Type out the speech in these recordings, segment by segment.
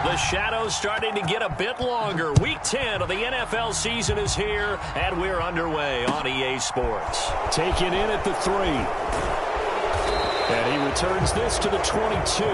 The shadow's starting to get a bit longer. Week 10 of the NFL season is here, and we're underway on EA Sports. Taken in at the 3. And he returns this to the 22.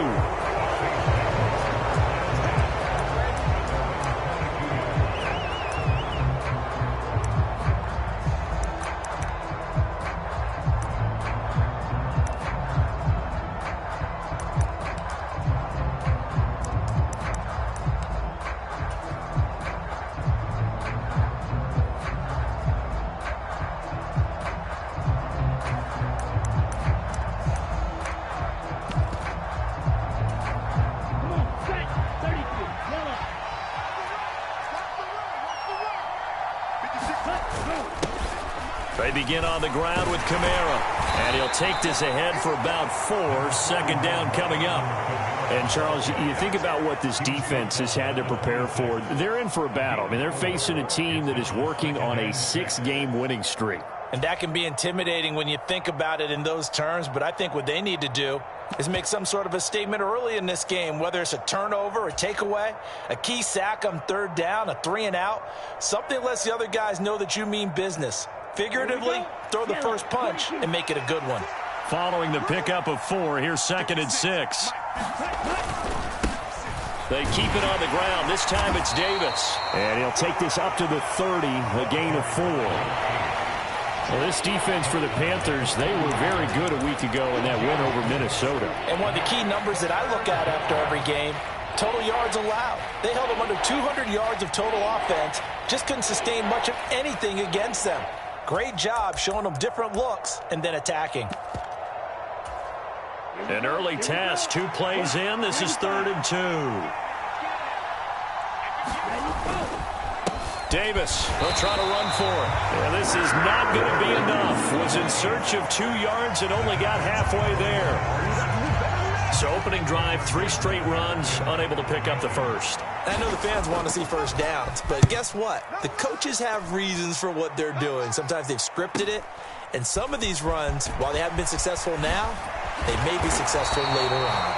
They begin on the ground with Kamara, and he'll take this ahead for about 4. Second down coming up. And, Charles, you think about what this defense has had to prepare for. They're in for a battle. I mean, they're facing a team that is working on a 6-game winning streak. And that can be intimidating when you think about it in those terms, but I think what they need to do is make some sort of a statement early in this game, whether it's a turnover, a takeaway, a key sack on 3rd down, a 3-and-out, something that lets the other guys know that you mean business. Figuratively, throw the first punch and make it a good one. Following the pickup of 4, here's 2nd and 6. They keep it on the ground. This time it's Davis. And he'll take this up to the 30, a gain of 4. Well, this defense for the Panthers, they were very good a week ago in that win over Minnesota. And one of the key numbers that I look at after every game, total yards allowed. They held them under 200 yards of total offense, just couldn't sustain much of anything against them. Great job showing them different looks and then attacking. An early test, 2 plays in. This is 3rd and 2. Davis, they'll try to run for it. Yeah, this is not going to be enough. Was in search of 2 yards and only got halfway there. So opening drive, 3 straight runs, unable to pick up the first. I know the fans want to see first downs, but guess what? The coaches have reasons for what they're doing. Sometimes they've scripted it, and some of these runs, while they haven't been successful now, they may be successful later on.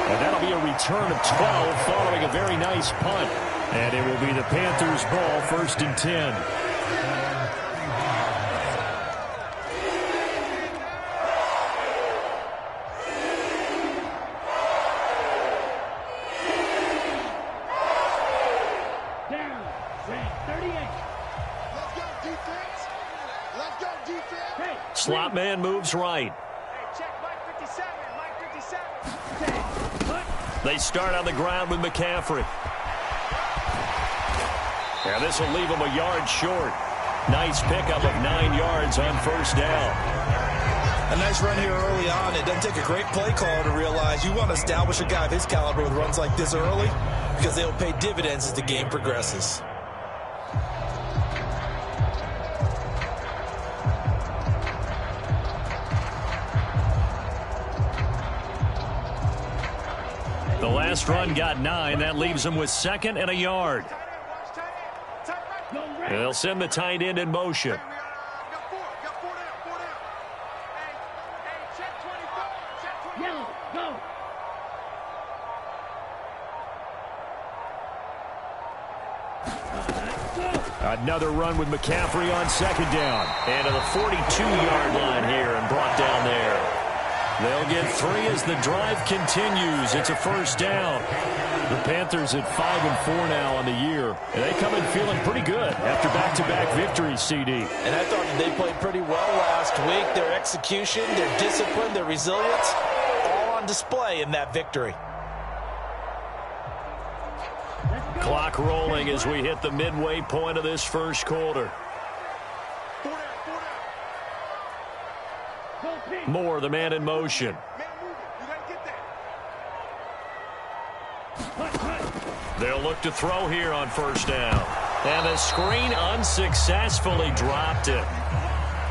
And that'll be a return of 12 following a very nice punt. And it will be the Panthers' ball, 1st and 10. Slot man moves right. They start on the ground with McCaffrey. And this will leave him a yard short. Nice pickup of 9 yards on 1st down. A nice run here early on. It doesn't take a great play caller to realize you want to establish a guy of his caliber with runs like this early because they'll pay dividends as the game progresses. The last run got 9. That leaves him with 2nd and a yard. They'll send the tight end in motion. Another run with McCaffrey on 2nd down. And to the 42-yard line here and brought down there. They'll get 3 as the drive continues. It's a 1st down. The Panthers at 5-4 now on the year. And they come in feeling pretty good after back-to-back victories, CD. And I thought that they played pretty well last week. Their execution, their discipline, their resilience, all on display in that victory. Clock rolling as we hit the midway point of this 1st quarter. Moore, the man in motion. They'll look to throw here on 1st down. And the screen unsuccessfully dropped it.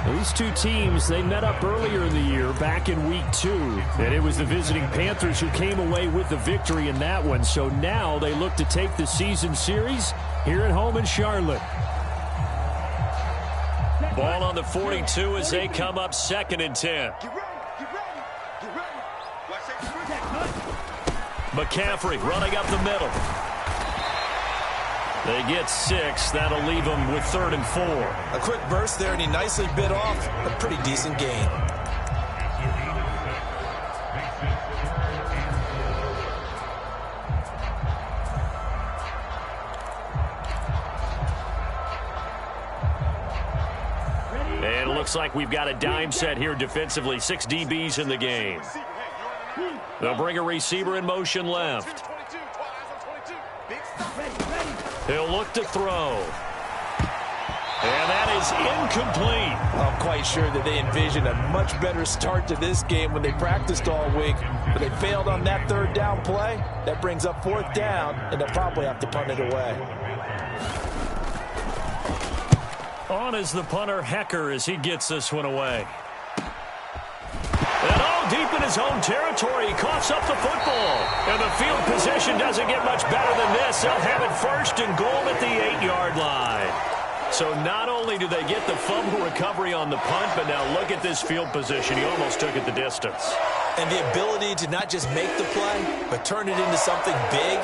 These two teams, they met up earlier in the year, back in week 2. And it was the visiting Panthers who came away with the victory in that one. So now they look to take the season series here at home in Charlotte. Ball on the 42 as they come up 2nd and 10. McCaffrey running up the middle. They get 6. That'll leave them with 3rd and 4. A quick burst there, and he nicely bit off a pretty decent gain. And it looks like we've got a dime set here defensively. 6 DBs in the game. They'll bring a receiver in motion left. He'll look to throw. And that is incomplete. I'm quite sure that they envisioned a much better start to this game when they practiced all week. But they failed on that 3rd down play. That brings up 4th down, and they'll probably have to punt it away. On is the punter, Hecker, as he gets this one away. And deep in his own territory, he coughs up the football. And the field position doesn't get much better than this. They'll have it 1st and goal at the 8-yard line. So not only do they get the fumble recovery on the punt, but now look at this field position. He almost took it the distance. And the ability to not just make the play, but turn it into something big.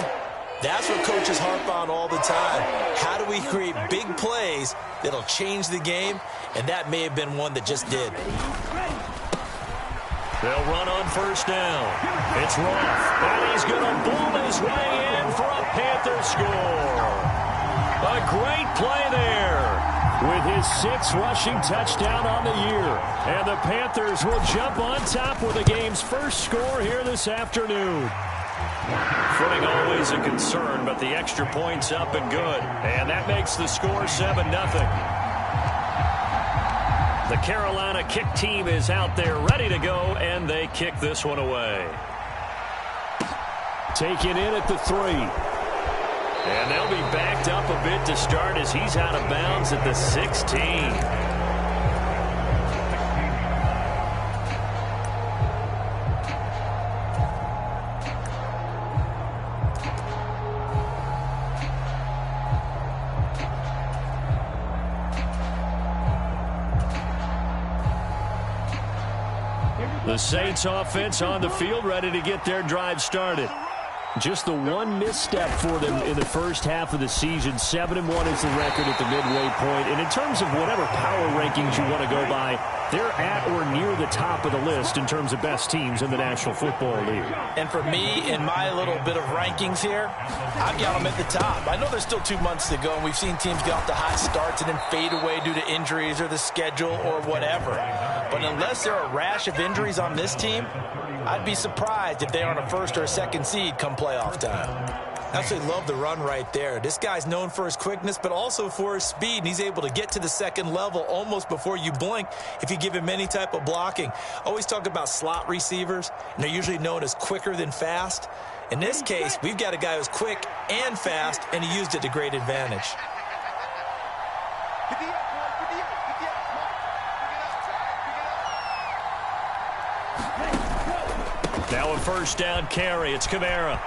That's what coaches harp on all the time. How do we create big plays that'll change the game? And that may have been one that just did. They'll run on 1st down. It's Roth. And he's going to boom his way in for a Panther score. A great play there with his 6th rushing touchdown on the year. And the Panthers will jump on top with the game's first score here this afternoon. Footing always a concern, but the extra point's up and good. And that makes the score 7-0. The Carolina kick team is out there ready to go, and they kick this one away. Taken in at the 3. And they'll be backed up a bit to start as he's out of bounds at the 16. The Saints offense on the field, ready to get their drive started. Just the one misstep for them in the first half of the season. 7-1 is the record at the midway point. And in terms of whatever power rankings you want to go by, they're at or near the top of the list in terms of best teams in the National Football League. And for me, in my little bit of rankings here, I've got them at the top. I know there's still 2 months to go, and we've seen teams get off to hot starts and then fade away due to injuries or the schedule or whatever. But unless there are a rash of injuries on this team, I'd be surprised if they aren't a 1st or a 2nd seed come playoff time. Absolutely love the run right there. This guy's known for his quickness, but also for his speed, and he's able to get to the 2nd level almost before you blink if you give him any type of blocking. Always talk about slot receivers, and they're usually known as quicker than fast. In this case, we've got a guy who's quick and fast, and he used it to great advantage. Now a 1st down carry. It's Kamara.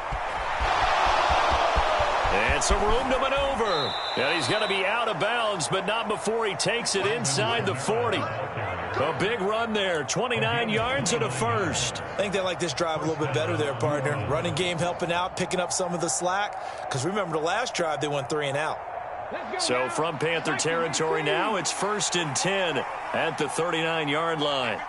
And some room to maneuver. And he's going to be out of bounds, but not before he takes it inside the 40. A big run there. 29 yards and a 1st. I think they like this drive a little bit better there, partner. Running game helping out, picking up some of the slack. Because remember, the last drive, they went 3 and out. So from Panther territory now, it's 1st and 10 at the 39-yard line.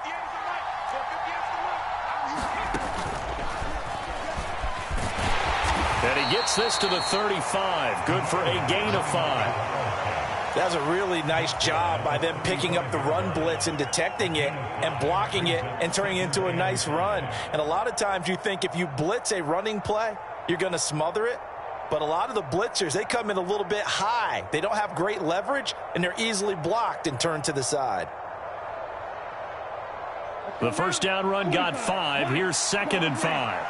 And he gets this to the 35. Good for a gain of 5. That's a really nice job by them picking up the run blitz and detecting it and blocking it and turning it into a nice run. And a lot of times you think if you blitz a running play, you're going to smother it. But a lot of the blitzers, they come in a little bit high. They don't have great leverage, and they're easily blocked and turned to the side. The 1st down run got 5. Here's 2nd and 5.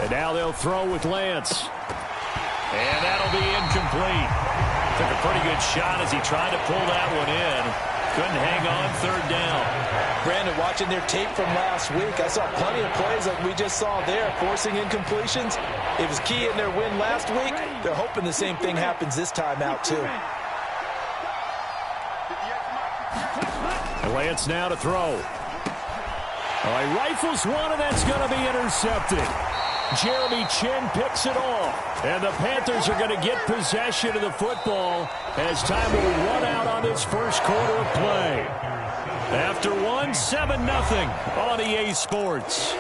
And now they'll throw with Lance. And that'll be incomplete. Took a pretty good shot as he tried to pull that one in. Couldn't hang on 3rd down. Brandon, watching their tape from last week, I saw plenty of plays like we just saw there, forcing incompletions. It was key in their win last week. They're hoping the same thing happens this time out, too. And Lance now to throw. He rifles one, and that's going to be intercepted. Jeremy Chin picks it off. And the Panthers are going to get possession of the football as time will run out on this first quarter of play. After 7-0 on EA Sports.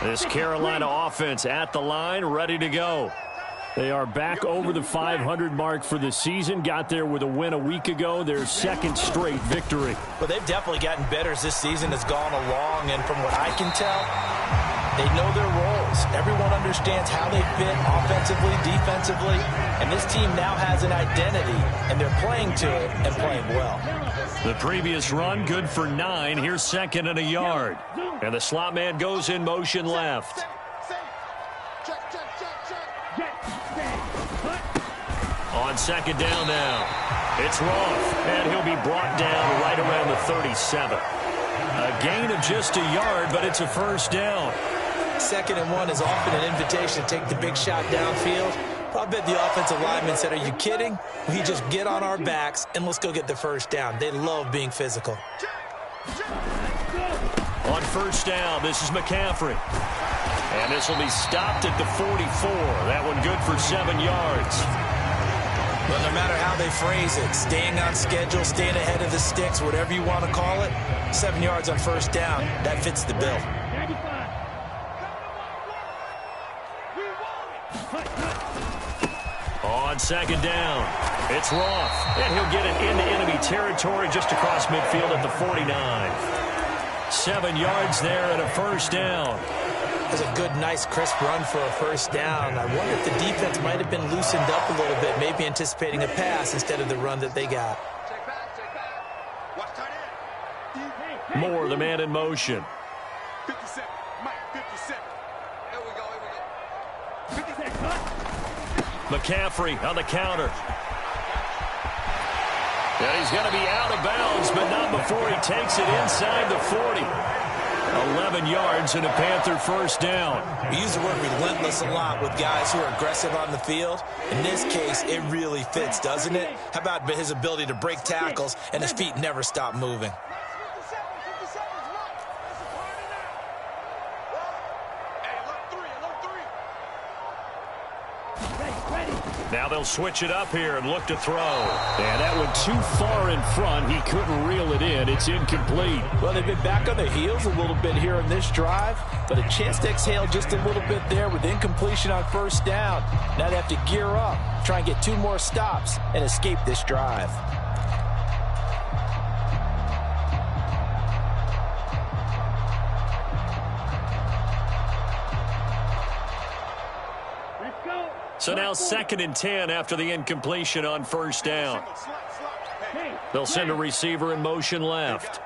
This Carolina offense at the line, ready to go. They are back over the 500 mark for the season. Got there with a win a week ago, their second straight victory. Well, they've definitely gotten better as this season has gone along, and from what I can tell, they know their roles. Everyone understands how they fit offensively, defensively, and this team now has an identity, and they're playing to it and playing well. The previous run, good for 9. Here's second and a yard. And the slot man goes in motion left. On second down now, it's Roth, and he'll be brought down right around the 37. A gain of just a yard, but it's a first down. 2nd and 1 is often an invitation to take the big shot downfield. I bet the offensive lineman said, are you kidding? We just get on our backs and let's go get the first down. They love being physical. On first down, this is McCaffrey. And this will be stopped at the 44. That one good for 7 yards. Well, no matter how they phrase it, staying on schedule, staying ahead of the sticks, whatever you want to call it, 7 yards on first down, that fits the bill. On second down, it's Roth, and he'll get it into enemy territory just across midfield at the 49. 7 yards there and a first down. That's a good, nice, crisp run for a first down. I wonder if the defense might have been loosened up a little bit, maybe anticipating a pass instead of the run that they got. Moore, the man in motion. 57, Mike, 57. Here we go, 57. McCaffrey on the counter. And he's going to be out of bounds, but not before he takes it inside the 40. 11 yards and a Panther first down. We use the word relentless a lot with guys who are aggressive on the field. In this case, it really fits, doesn't it? How about his ability to break tackles and his feet never stop moving? Now they'll switch it up here and look to throw. And that one too far in front. He couldn't reel it in. It's incomplete. Well, they've been back on their heels a little bit here in this drive, but a chance to exhale just a little bit there with incompletion on first down. Now they have to gear up, try and get 2 more stops, and escape this drive. So now 2nd and 10 after the incompletion on first down. They'll send a receiver in motion left.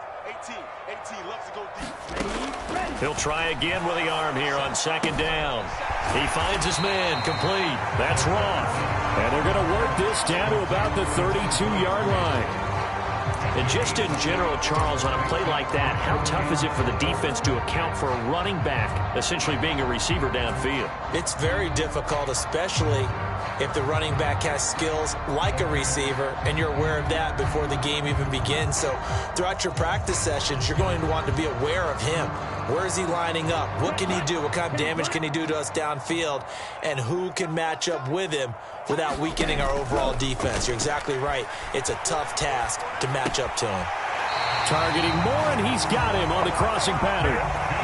He'll try again with the arm here on 2nd down. He finds his man complete. That's Roth. And they're going to work this down to about the 32-yard line. And just in general, Charles, on a play like that, how tough is it for the defense to account for a running back essentially being a receiver downfield? It's very difficult, especially if the running back has skills like a receiver, and you're aware of that before the game even begins. So throughout your practice sessions, you're going to want to be aware of him. Where is he lining up? What can he do? What kind of damage can he do to us downfield? And who can match up with him without weakening our overall defense? You're exactly right. It's a tough task to match up to him. Targeting Moore, and he's got him on the crossing pattern.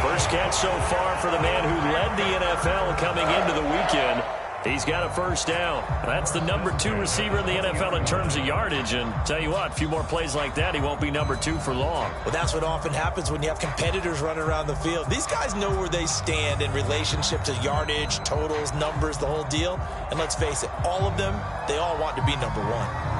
First catch so far for the man who led the NFL coming into the weekend. He's got a first down. That's the number 2 receiver in the NFL in terms of yardage. And tell you what, a few more plays like that, he won't be number 2 for long. Well, that's what often happens when you have competitors running around the field. These guys know where they stand in relationship to yardage, totals, numbers, the whole deal. And let's face it, all of them, they all want to be number 1.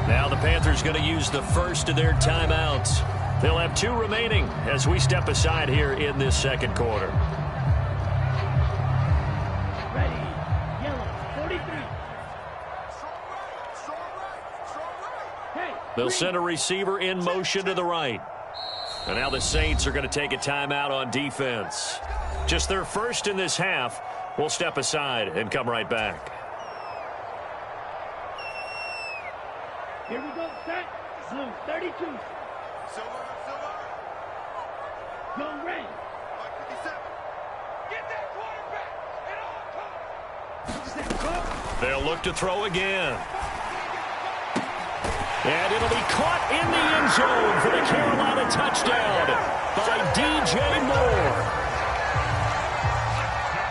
Now the Panthers going to use the first of their timeouts. They'll have 2 remaining as we step aside here in this second quarter. Ready, yellow, 43. Hey, They'll send a receiver in motion to the right. And now the Saints are going to take a timeout on defense. Just their first in this half. We'll step aside and come right back. here we go, set. Blue, 32. Silver. Young red. 57. Get that quarterback. It all comes. They'll look to throw again. And it'll be caught in the end zone for the Carolina touchdown by DJ Moore.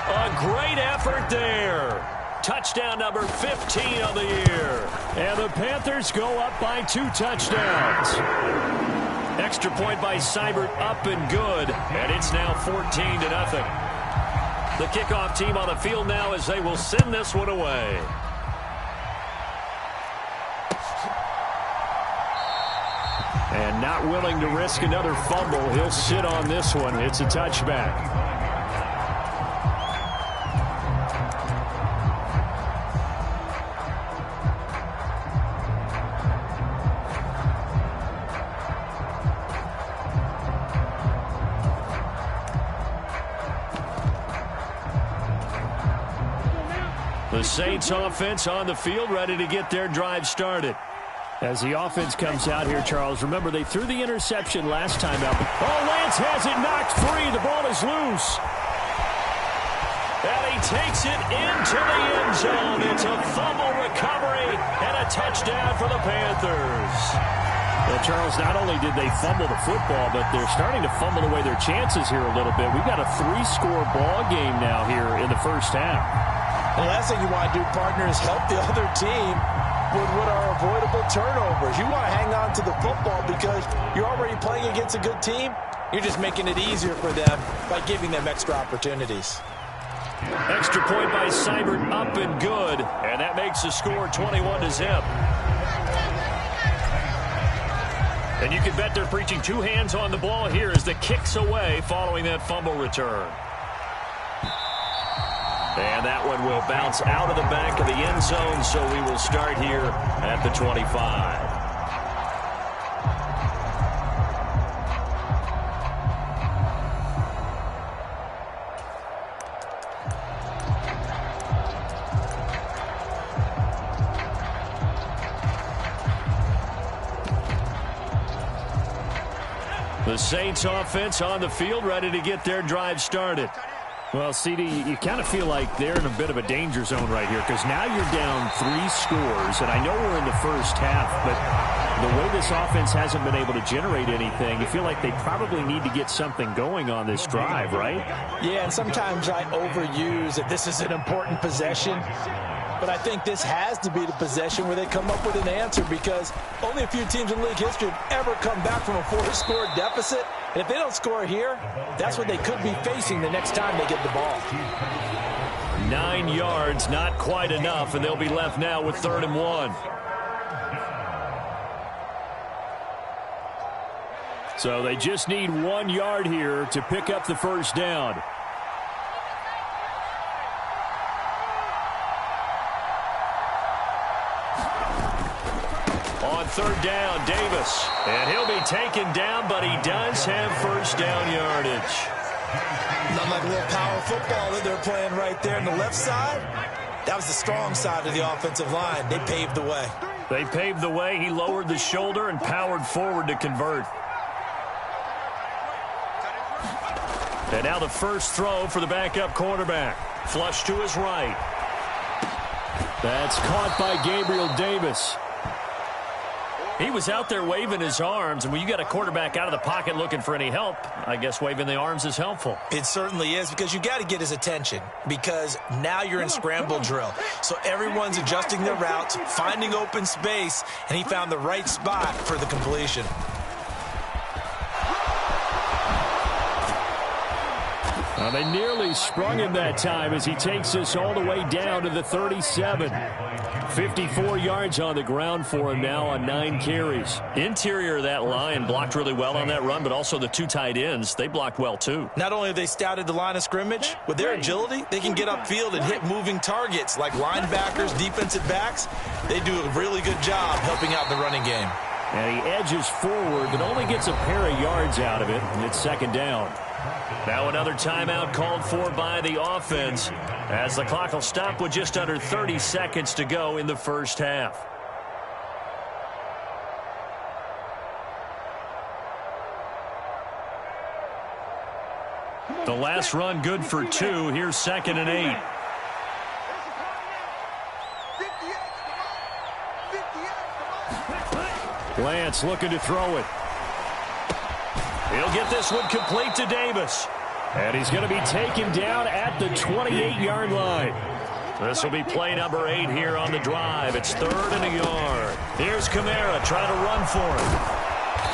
A great effort there. Touchdown number 15 of the year. And the Panthers go up by 2 touchdowns. Extra point by Seibert up and good. And it's now 14-0. The kickoff team on the field now as they will send this one away. And not willing to risk another fumble. He'll sit on this one. It's a touchback. The Saints offense on the field, ready to get their drive started. As the offense comes out here, Charles, remember they threw the interception last time out. Oh, Lance has it knocked free. The ball is loose. And he takes it into the end zone. It's a fumble recovery and a touchdown for the Panthers. Well, Charles, not only did they fumble the football, but they're starting to fumble away their chances here a little bit. We've got a 3-score ball game now here in the first half. The last thing you want to do, partner, is help the other team with what are avoidable turnovers. You want to hang on to the football because you're already playing against a good team. You're just making it easier for them by giving them extra opportunities. Extra point by Seibert up and good. And that makes the score 21-0. And you can bet they're preaching 2 hands on the ball here as the kick's away following that fumble return. And that one will bounce out of the back of the end zone, so we will start here at the 25. The Saints offense on the field, ready to get their drive started. Well, CD, you kind of feel like they're in a bit of a danger zone right here because now you're down 3 scores, and I know we're in the first half, but the way this offense hasn't been able to generate anything, you feel like they probably need to get something going on this drive, right? Yeah, and sometimes I overuse that this is an important possession, but I think this has to be the possession where they come up with an answer because only a few teams in league history have ever come back from a 4-score deficit. And if they don't score here, that's what they could be facing the next time they get the ball. 9 yards, not quite enough, and they'll be left now with 3rd and 1. So they just need 1 yard here to pick up the first down. On 3rd down, Davis. And he'll be taken down, but he does have first down yardage. Not like a little power football that they're playing right there on the left side. That was the strong side of the offensive line. They paved the way. They paved the way. He lowered the shoulder and powered forward to convert. And now the first throw for the backup quarterback. Flush to his right. That's caught by Gabriel Davis. He was out there waving his arms, and when you got a quarterback out of the pocket looking for any help, I guess waving the arms is helpful. It certainly is because you got to get his attention because now you're in scramble drill. So everyone's adjusting their routes, finding open space, and he found the right spot for the completion. Well, they nearly sprung him that time as he takes this all the way down to the 37. 54 yards on the ground for him now on 9 carries. Interior of that line blocked really well on that run, but also the 2 tight ends, they blocked well too. Not only have they scouted the line of scrimmage, with their agility, they can get upfield and hit moving targets like linebackers, defensive backs. They do a really good job helping out the running game. And he edges forward, but only gets a pair of yards out of it, and it's 2nd down. Now another timeout called for by the offense, as the clock will stop with just under 30 seconds to go in the first half. The last run good for 2. Here's 2nd and 8. Lance looking to throw it. He'll get this one complete to Davis. And he's going to be taken down at the 28-yard line. This will be play number 8 here on the drive. It's 3rd and a yard. Here's Kamara trying to run for him.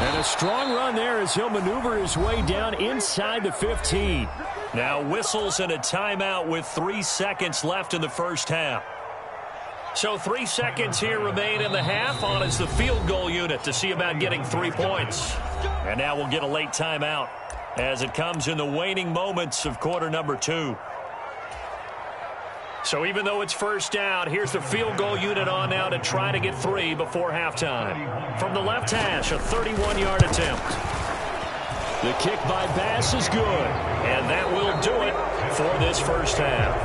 And a strong run there as he'll maneuver his way down inside the 15. Now whistles and a timeout with 3 seconds left in the first half. So 3 seconds here remain in the half on as the field goal unit to see about getting 3 points. And now we'll get a late timeout as it comes in the waning moments of quarter number 2. So even though it's first down, here's the field goal unit on now to try to get 3 before halftime. From the left hash, a 31-yard attempt. The kick by Bass is good, and that will do it for this first half.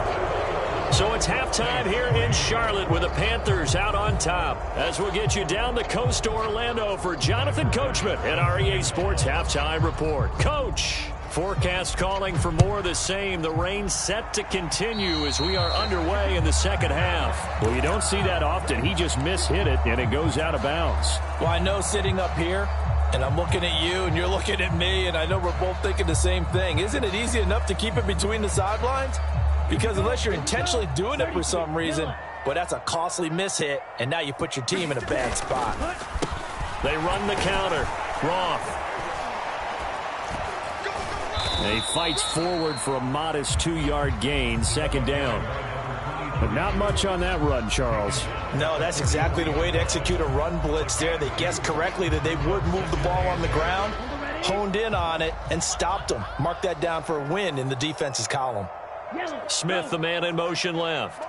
So it's halftime here in Charlotte with the Panthers out on top. As we'll get you down the coast to Orlando for Jonathan Coachman at our EA Sports Halftime Report. Coach, forecast calling for more of the same. The rain set to continue as we are underway in the second half. Well, you don't see that often. He just mishit it, and it goes out of bounds. Well, I know sitting up here, and I'm looking at you, and you're looking at me, and I know we're both thinking the same thing. Isn't it easy enough to keep it between the sidelines? Because unless you're intentionally doing it for some reason, well, that's a costly mishit, and now you put your team in a bad spot. They run the counter. Roth. He fights forward for a modest 2-yard gain, 2nd down. But not much on that run, Charles. No, that's exactly the way to execute a run blitz there. They guessed correctly that they would move the ball on the ground, honed in on it, and stopped them. Mark that down for a win in the defense's column. Smith, the man in motion left.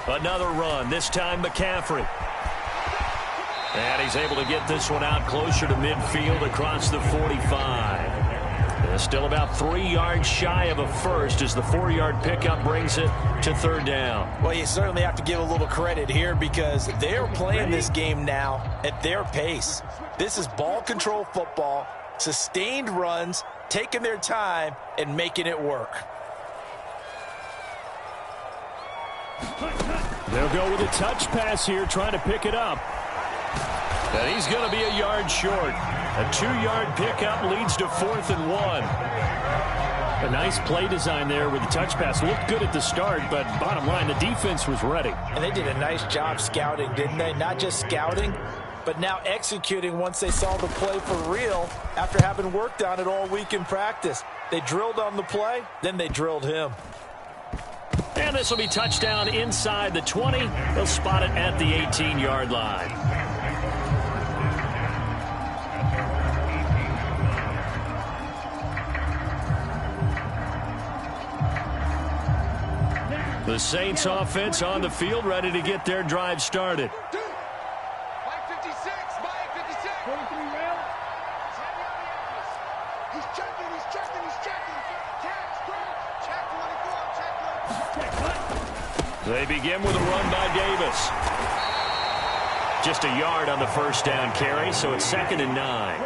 Another run, this time McCaffrey. And he's able to get this one out closer to midfield across the 45. Still about 3 yards shy of a first as the 4-yard pickup brings it to 3rd down. Well, you certainly have to give a little credit here because they're playing this game now at their pace. This is ball control football, sustained runs, taking their time and making it work. They'll go with a touch pass here, trying to pick it up. And he's going to be a yard short. A 2-yard pickup leads to 4th and 1. A nice play design there with the touch pass. Looked good at the start, but bottom line, the defense was ready. And they did a nice job scouting, didn't they? Not just scouting, but now executing once they saw the play for real after having worked on it all week in practice. They drilled on the play, then they drilled him. And this will be touchdown inside the 20. They'll spot it at the 18-yard line. The Saints offense on the field, ready to get their drive started. Mike 56, Mike 56. 43 rail. He's checking, he's checking, he's checking. Check 24, check 24. They begin with a run by Davis. Just a yard on the first down carry, so it's 2nd and 9.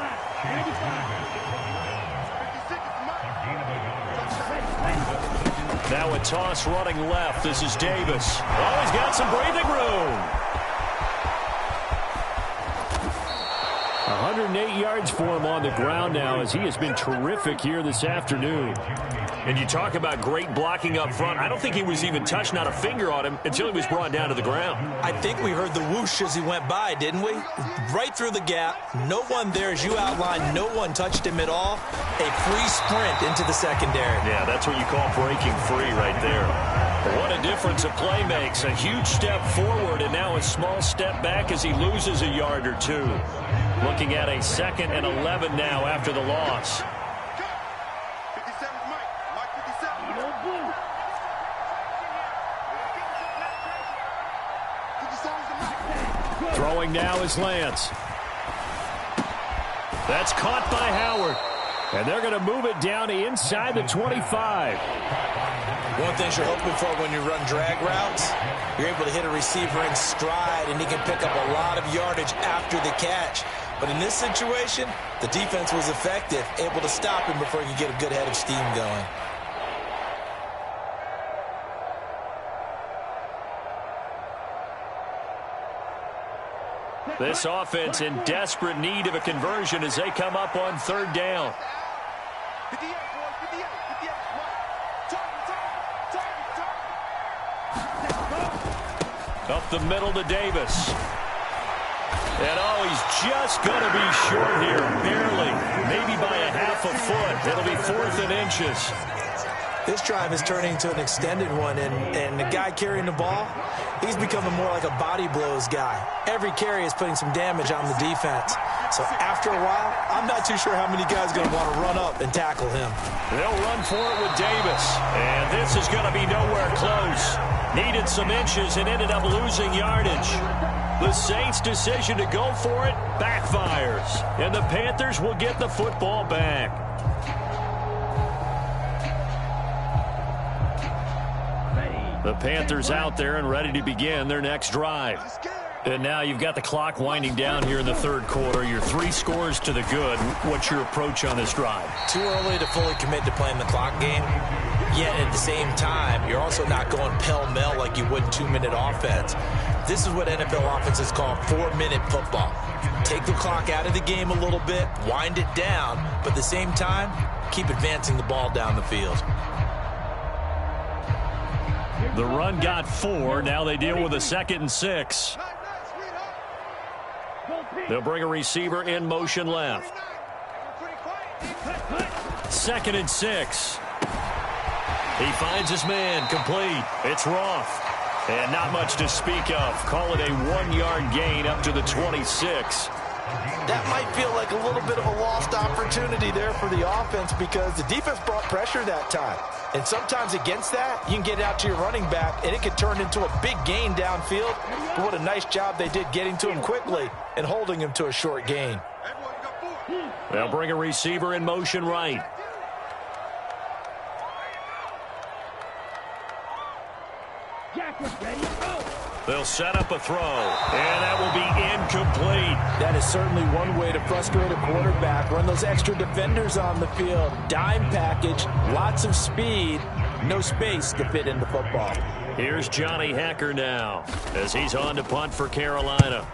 Now a toss running left. This is Davis. Oh, he's got some breathing room. 108 yards for him on the ground now as he has been terrific here this afternoon. And you talk about great blocking up front. I don't think he was even touched, not a finger on him, until he was brought down to the ground. I think we heard the whoosh as he went by, didn't we? Right through the gap. No one there, as you outlined. No one touched him at all. A free sprint into the secondary. Yeah, that's what you call breaking free right there. What a difference a play makes. A huge step forward and now a small step back as he loses a yard or two. Looking at a 2nd and 11 now after the loss. 57 Mike 57. Throwing now is Lance. That's caught by Howard. And they're going to move it down inside the 25. One thing you're hoping for when you run drag routes, you're able to hit a receiver in stride, and he can pick up a lot of yardage after the catch. But in this situation, the defense was effective, able to stop him before he could get a good head of steam going. This offense in desperate need of a conversion as they come up on 3rd down. 58, boys, 58, 58. Target. Up the middle to Davis. And oh, he's just going to be short here, barely. Maybe by a half a foot. It'll be 4th and inches. This drive is turning into an extended one, and the guy carrying the ball, he's becoming more like a body blows guy. Every carry is putting some damage on the defense. So after a while, I'm not too sure how many guys are going to want to run up and tackle him. They'll run for it with Davis. And this is going to be nowhere close. Needed some inches and ended up losing yardage. The Saints' decision to go for it backfires. And the Panthers will get the football back. The Panthers out there and ready to begin their next drive. And now you've got the clock winding down here in the 3rd quarter. You're 3 scores to the good. What's your approach on this drive? Too early to fully commit to playing the clock game. Yet at the same time, you're also not going pell-mell like you would 2-minute offense. This is what NFL offenses call 4-minute football. Take the clock out of the game a little bit, wind it down, but at the same time, keep advancing the ball down the field. The run got 4. Now they deal with a 2nd and 6. They'll bring a receiver in motion left. 2nd and 6. He finds his man complete. It's Roth. And not much to speak of. Call it a 1-yard gain up to the 26. That might feel like a little bit of a lost opportunity there for the offense because the defense brought pressure that time. And sometimes against that, you can get out to your running back, and it could turn into a big gain downfield. But what a nice job they did getting to him quickly and holding him to a short gain. They'll bring a receiver in motion right. They'll set up a throw, and that will be incomplete. That is certainly one way to frustrate a quarterback. Run those extra defenders on the field. Dime package, lots of speed, no space to fit into football. Here's Johnny Hecker now as he's on to punt for Carolina.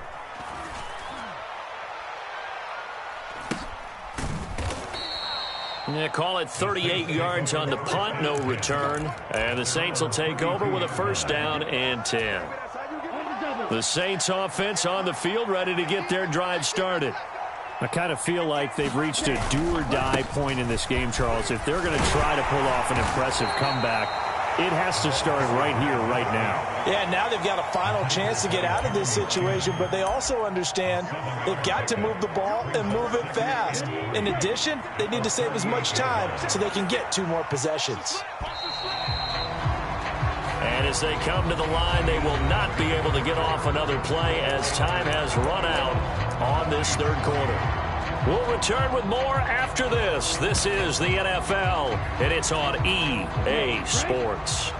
Yeah, call it 38 yards on the punt, no return. And the Saints will take over with a 1st down and 10. The Saints offense on the field ready to get their drive started. I kind of feel like they've reached a do-or-die point in this game, Charles. If they're going to try to pull off an impressive comeback, it has to start right here, right now. Yeah, now they've got a final chance to get out of this situation, but they also understand they've got to move the ball and move it fast. In addition, they need to save as much time so they can get 2 more possessions. And as they come to the line, they will not be able to get off another play as time has run out on this 3rd quarter. We'll return with more after this. This is the NFL, and it's on EA Sports.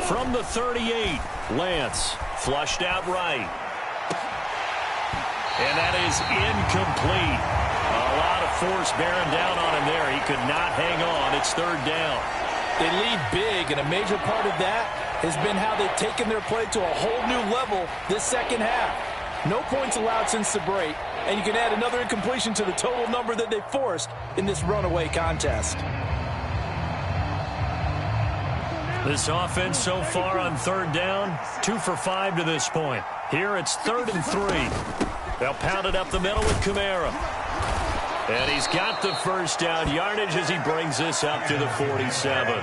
From the 38, Lance flushed out right. And that is incomplete. A lot of force bearing down on him there. He could not hang on. It's 3rd down. They lead big, and a major part of that has been how they've taken their play to a whole new level this 2nd half. No points allowed since the break, and you can add another incompletion to the total number that they forced in this runaway contest. This offense so far on 3rd down, 2 for 5 to this point. Here it's 3rd and 3. They'll pound it up the middle with Kamara. And he's got the first down yardage as he brings this up to the 47.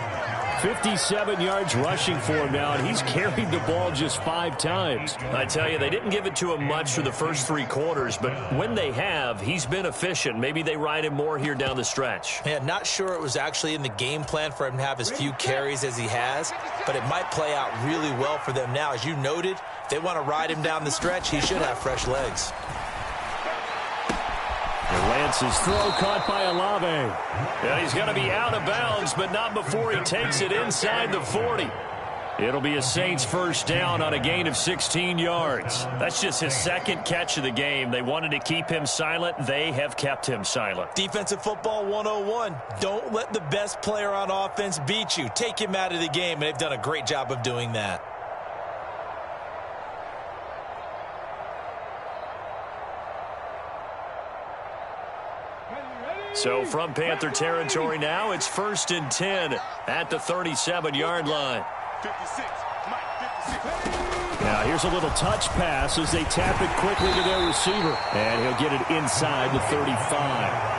57 yards rushing for him now, and he's carried the ball just 5 times. I tell you, they didn't give it to him much for the first 3 quarters, but when they have, he's been efficient. Maybe they ride him more here down the stretch. Yeah, not sure it was actually in the game plan for him to have as few carries as he has, but it might play out really well for them now. As you noted, if they want to ride him down the stretch, he should have fresh legs. And Lance's throw caught by Olave. And he's going to be out of bounds, but not before he takes it inside the 40. It'll be a Saints first down on a gain of 16 yards. That's just his 2nd catch of the game. They wanted to keep him silent. They have kept him silent. Defensive football 101. Don't let the best player on offense beat you. Take him out of the game, and they've done a great job of doing that. So from Panther territory now, it's 1st and 10 at the 37-yard line. 56, Mike, 56. Now here's a little touch pass as they tap it quickly to their receiver. And he'll get it inside the 35.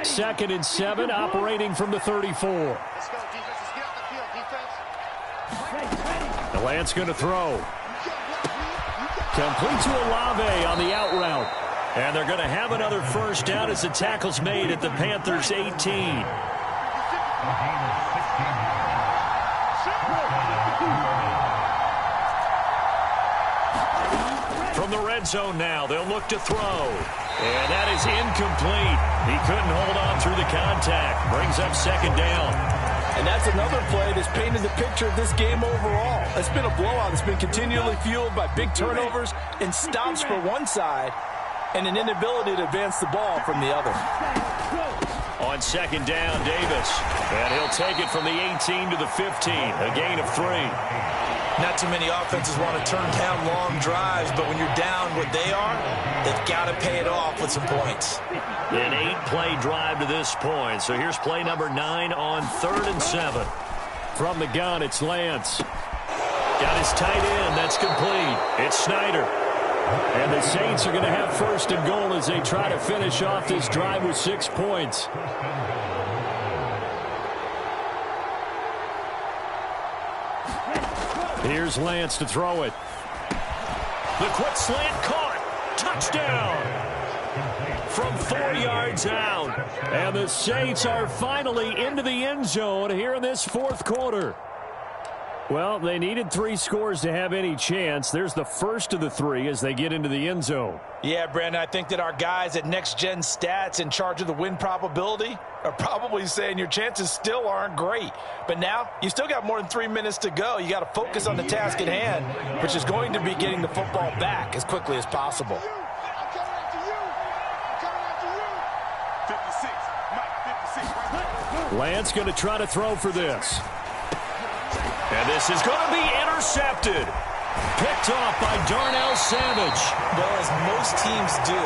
Second and 7, operating from the 34. Let's go, defense. Let's get out the field, defense. The Lance going to throw. Complete to Olave on the out route. And they're going to have another first down as the tackle's made at the Panthers' 18. From the red zone now, they'll look to throw. And that is incomplete. He couldn't hold on through the contact. Brings up 2nd down. And that's another play that's painted the picture of this game overall. It's been a blowout. It's been continually fueled by big turnovers and stops for one side and an inability to advance the ball from the other. On 2nd down, Davis. And he'll take it from the 18 to the 15. A gain of 3. Not too many offenses want to turn down long drives, but when you're down what they are, they've got to pay it off with some points. An 8-play drive to this point. So here's play number 9 on 3rd and 7. From the gun, it's Lance. Got his tight end. That's complete. It's Snyder. And the Saints are going to have 1st and goal as they try to finish off this drive with 6 points. Here's Lance to throw it. The quick slant caught. Touchdown. From 4 yards out. And the Saints are finally into the end zone here in this 4th quarter. Well, they needed 3 scores to have any chance. There's the first of the 3 as they get into the end zone. Yeah, Brandon, I think that our guys at Next Gen Stats in charge of the win probability are probably saying your chances still aren't great. But now, you still got more than 3 minutes to go. You got to focus on the task at hand, which is going to be getting the football back as quickly as possible. I'm coming after you. I'm coming after you. 56, Mike, 56. Lance going to try to throw for this. And this is going to be intercepted. Picked off by Darnell Savage. Well, as most teams do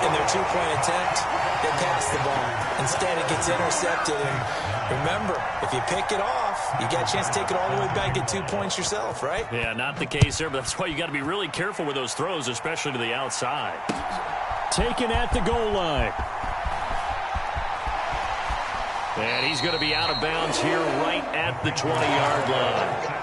in their 2-point attempt, they pass the ball. Instead, it gets intercepted. And remember, if you pick it off, you got a chance to take it all the way back, get 2 points yourself, right? Yeah, not the case there, but that's why you got to be really careful with those throws, especially to the outside. Taken at the goal line. And he's going to be out of bounds here right at the 20-yard line.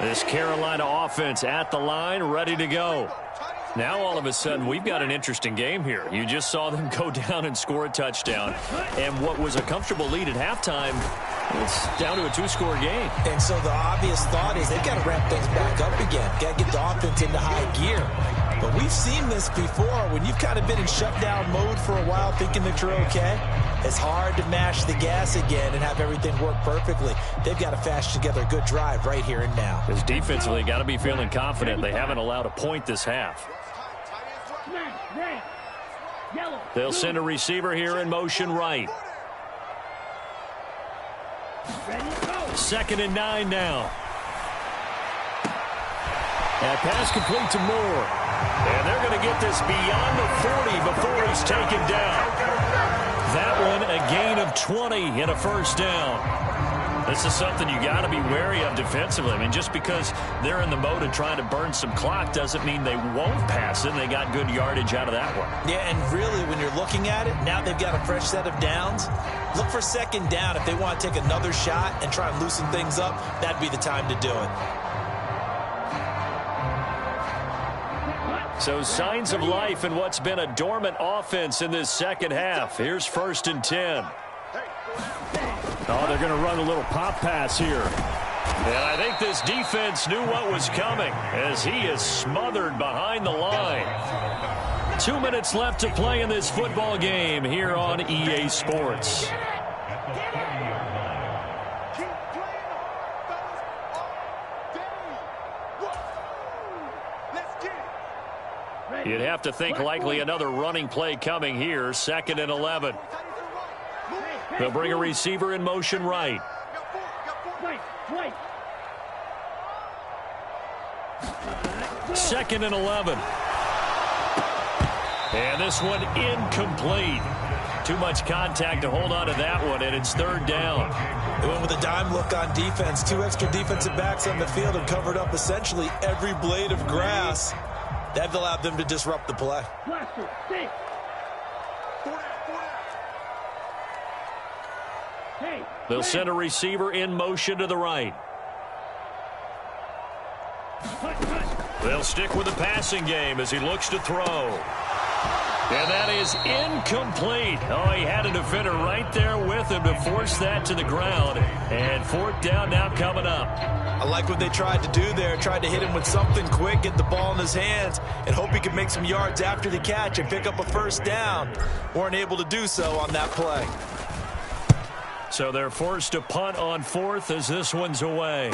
This Carolina offense at the line, ready to go. Now, all of a sudden, we've got an interesting game here. You just saw them go down and score a touchdown. And what was a comfortable lead at halftime, it's down to a 2-score game. And so the obvious thought is they've got to ramp things back up again. Got to get the offense into high gear. But we've seen this before. When you've kind of been in shutdown mode for a while thinking that you're okay, It's hard to mash the gas again and have everything work perfectly. They've got to fashion together a good drive right here and now. Because defensively, got to be feeling confident. They haven't allowed a point this half. They'll send a receiver here in motion right. 2nd and 9 now. And pass complete to Moore. And they're going to get this beyond the 40 before he's taken down. That one a gain of 20 and a first down. This is something you got to be wary of defensively. I mean, just because they're in the mode of trying to burn some clock doesn't mean they won't pass it. And they got good yardage out of that one. Yeah, and really, when you're looking at it, now they've got a fresh set of downs. Look for 2nd down. If they want to take another shot and try and loosen things up, that'd be the time to do it. So signs of life in what's been a dormant offense in this second half. Here's 1st and 10. Oh, they're going to run a little pop pass here. And I think this defense knew what was coming as he is smothered behind the line. 2 minutes left to play in this football game here on EA Sports. You'd have to think likely another running play coming here. 2nd and 11. They'll bring a receiver in motion right. 2nd and 11. And this one incomplete. Too much contact to hold on to that one, and it's 3rd down. They went with a dime look on defense. 2 extra defensive backs on the field and covered up essentially every blade of grass. That allowed them to disrupt the play. They'll send a receiver in motion to the right. They'll stick with the passing game as he looks to throw. And that is incomplete. Oh, he had a defender right there with him to force that to the ground. And 4th down now coming up. I like what they tried to do there. Tried to hit him with something quick, get the ball in his hands, and hope he could make some yards after the catch and pick up a 1st down. Weren't able to do so on that play. So they're forced to punt on 4th as this one's away.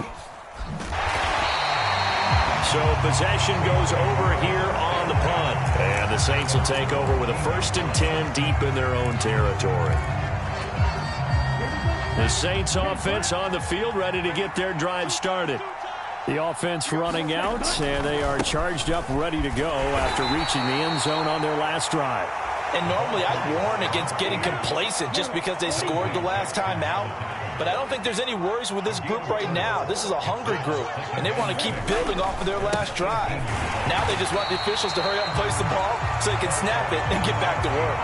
So possession goes over here on the punt. And the Saints will take over with a 1st and 10 deep in their own territory. The Saints offense on the field ready to get their drive started. The offense running out, and they are charged up ready to go after reaching the end zone on their last drive. And normally I'd warn against getting complacent just because they scored the last time out. But I don't think there's any worries with this group right now. This is a hungry group, and they want to keep building off of their last drive. Now they just want the officials to hurry up and place the ball so they can snap it and get back to work.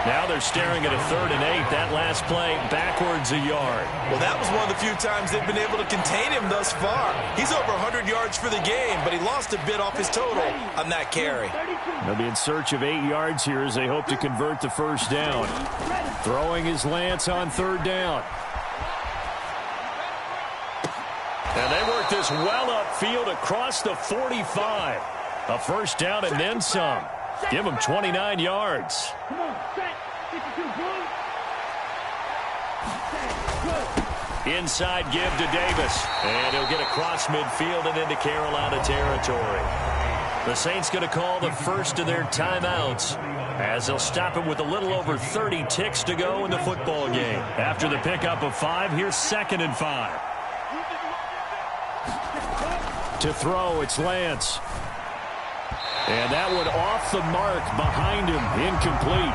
Now they're staring at a 3rd and 8. That last play backwards a yard. Well, that was one of the few times they've been able to contain him thus far. He's over 100 yards for the game, but he lost a bit off his total on that carry. They'll be in search of 8 yards here as they hope to convert the 1st down. Throwing is Lance on 3rd down. And they work this well upfield across the 45. A 1st down and then some. Give them 29 yards. Come on, set. 52 Inside give to Davis. And he'll get across midfield and into Carolina territory. The Saints going to call the first of their timeouts as they'll stop him with a little over 30 ticks to go in the football game. After the pickup of 5, here's 2nd and 5. To throw, it's Lance. And that one off the mark behind him, incomplete.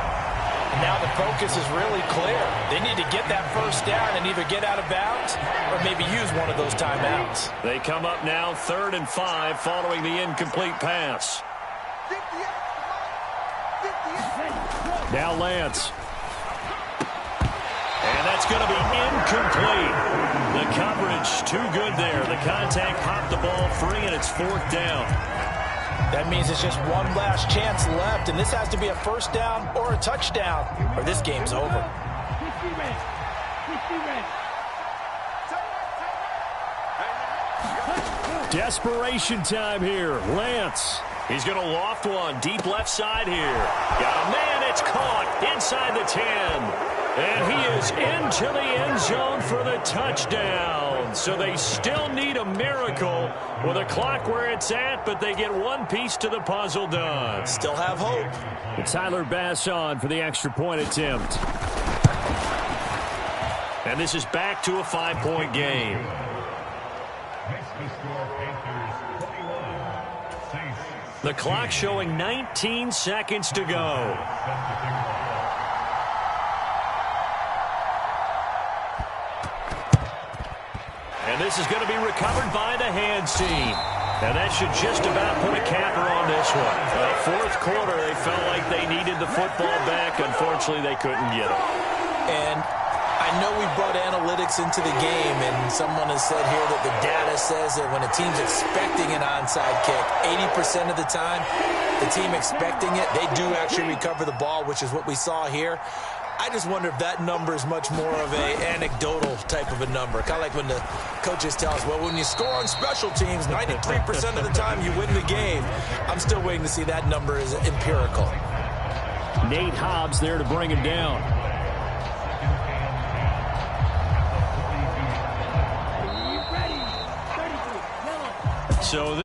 Now the focus is really clear. They need to get that 1st down and either get out of bounds or maybe use one of those timeouts. They come up now 3rd and 5 following the incomplete pass. Now Lance. And that's going to be incomplete. The coverage too good there. The contact popped the ball free, and it's 4th down. That means it's just one last chance left, and this has to be a 1st down or a touchdown, or this game's over. Desperation time here. Lance. He's going to loft one deep left side here. Got a man. It's caught inside the 10. And he is into the end zone for the touchdown. So they still need a miracle with a clock where it's at, but they get one piece to the puzzle done. Still have hope. And Tyler Bass on for the extra point attempt. And this is back to a 5-point game. The clock showing 19 seconds to go. And this is going to be recovered by the hands team. And that should just about put a capper on this one. Fourth quarter, they felt like they needed the football back. Unfortunately, they couldn't get it. And I know we brought analytics into the game, and someone has said here that the data says that when a team's expecting an onside kick, 80% of the time, the team expecting it, they do actually recover the ball, which is what we saw here. I just wonder if that number is much more of a anecdotal type of a number. Kind of like when the coaches tell us, well, when you score on special teams, 93% of the time you win the game. I'm still waiting to see that number is empirical. Nate Hobbs there to bring him down. So